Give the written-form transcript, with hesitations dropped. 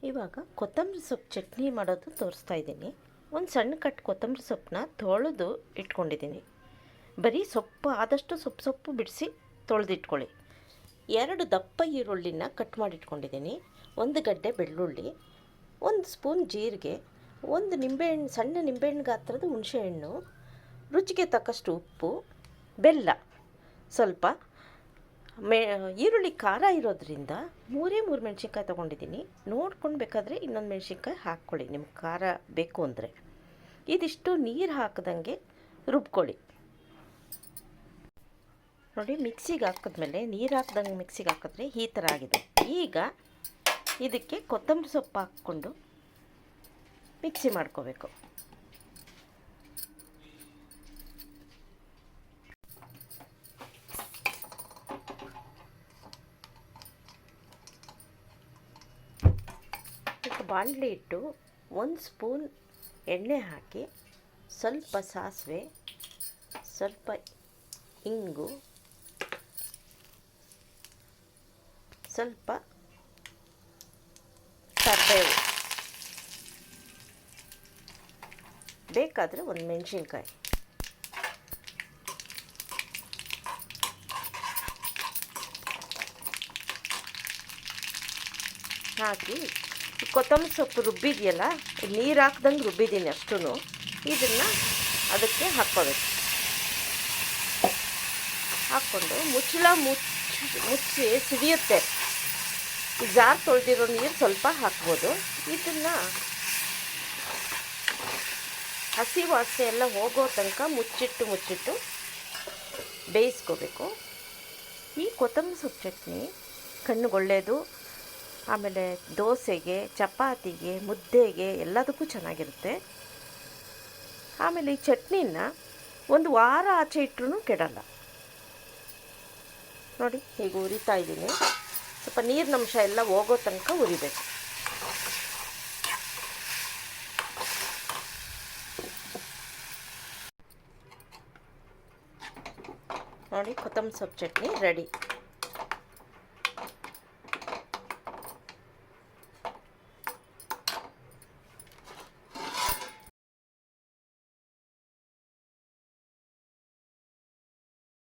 ಇವಾಗ ಕೊತ್ತಂಬರಿ ಸೊಪ್ಪು ಚಟ್ನಿ ಮಾಡೋದು ತೋರಿಸ್ತಾ ಇದ್ದೀನಿ. ಒಂದು ಸಣ್ಣ ಕಟ್ ಕೊತ್ತಂಬರಿ ಸೊಪ್ಪನ್ನ ತೊಳೆದು ಇಟ್ಕೊಂಡಿದ್ದೀನಿ. ಬರೀ ಸೊಪ್ಪು ಆದಷ್ಟು ಸೊಪ್ಪು ಬಿಡಿಸಿ ತೊಳೆದಿಟ್ಕೊಳ್ಳಿ. 2 ದಪ್ಪ ಈರುಳ್ಳಿನ ಕಟ್ ಮಾಡಿಟ್ಕೊಂಡಿದ್ದೀನಿ. 1 ಗಡ್ಡೆ ಬೆಳ್ಳುಳ್ಳಿ, 1 ಸ್ಪೂನ್ ಜೀರಿಗೆ, 1 ನಿಂಬೆಹಣ್ಣು, ಸಣ್ಣ ನಿಂಬೆಹಣ್ಣು ಗಾತ್ರದ ಹುಣಸೆಹಣ್ಣು, ರುಚಿಗೆ ತಕ್ಕಷ್ಟು ಉಪ್ಪು, ಬೆಲ್ಲ ಸ್ವಲ್ಪ. ಈರುಳ್ಳಿ ಖಾರ ಇರೋದ್ರಿಂದ 3 ಮೆಣಸಿನ್ಕಾಯಿ ತೊಗೊಂಡಿದ್ದೀನಿ. ನೋಡ್ಕೊಂಡು ಬೇಕಾದರೆ ಇನ್ನೊಂದು ಮೆಣಸಿನ್ಕಾಯಿ ಹಾಕ್ಕೊಳ್ಳಿ ನಿಮ್ಗೆ ಖಾರ ಬೇಕು ಅಂದರೆ. ಇದಿಷ್ಟು ನೀರು ಹಾಕದಂಗೆ ರುಬ್ಕೊಳ್ಳಿ. ನೋಡಿ, ಮಿಕ್ಸಿಗೆ ಹಾಕಿದ್ಮೇಲೆ ನೀರು ಹಾಕ್ದಂಗೆ ಮಿಕ್ಸಿಗೆ ಹಾಕಿದ್ರೆ ಈ ಥರ ಆಗಿದೆ. ಈಗ ಇದಕ್ಕೆ ಕೊತ್ತಂಬರಿ ಸೊಪ್ಪು ಹಾಕ್ಕೊಂಡು ಮಿಕ್ಸಿ ಮಾಡ್ಕೋಬೇಕು. ಬಾಣಲಿ ಇಟ್ಟು 1 ಸ್ಪೂನ್ ಎಣ್ಣೆ ಹಾಕಿ, ಸ್ವಲ್ಪ ಸಾಸಿವೆ, ಸ್ವಲ್ಪ ಇಂಗು, ಸ್ವಲ್ಪ ಕರಿಬೇವು, ಬೇಕಾದರೆ 1 ಮೆಣಸಿನ್ಕಾಯಿ ಹಾಕಿ, ಕೊತ್ತಂಬರಿ ಸೊಪ್ಪು ರುಬ್ಬಿದೆಯಲ್ಲ, ನೀರು ಹಾಕ್ದಂಗೆ ರುಬ್ಬಿದ್ದೀನಿ ಅಷ್ಟೂ. ಇದನ್ನು ಅದಕ್ಕೆ ಹಾಕ್ಕೋಬೇಕು. ಹಾಕ್ಕೊಂಡು ಮುಚ್ಚಿ ಸಿಡಿಯುತ್ತೆ. ಈ ಜಾರ್ ತೊಳೆದಿರೋ ನೀರು ಸ್ವಲ್ಪ ಹಾಕ್ಬೋದು. ಇದನ್ನು ಹಸಿ ವಾಸನೆ ಎಲ್ಲ ಹೋಗೋ ತನಕ ಮುಚ್ಚಿಟ್ಟು ಬೇಯಿಸ್ಕೋಬೇಕು. ಈ ಕೊತ್ತಂಬರಿ ಸೊಪ್ಪು ಚಟ್ನಿ ಕಣ್ಣಿಗೆ, ಆಮೇಲೆ ದೋಸೆಗೆ, ಚಪಾತಿಗೆ, ಮುದ್ದೆಗೆ ಎಲ್ಲದಕ್ಕೂ ಚೆನ್ನಾಗಿರುತ್ತೆ. ಆಮೇಲೆ ಈ ಚಟ್ನಿನ 1 ವಾರ ಆಚೆ ಇಟ್ಟರೂ ಕೆಡಲ್ಲ. ನೋಡಿ, ಹೀಗೆ ಉರಿತಾ ಇದ್ದೀನಿ. ಸ್ವಲ್ಪ ನೀರಿನ ಅಂಶ ಎಲ್ಲ ಹೋಗೋ ತನಕ ಉರಿಬೇಕು. ನೋಡಿ, ಕೊತ್ತಂಬರಿ ಸೊಪ್ಪು ಚಟ್ನಿ ರೆಡಿ.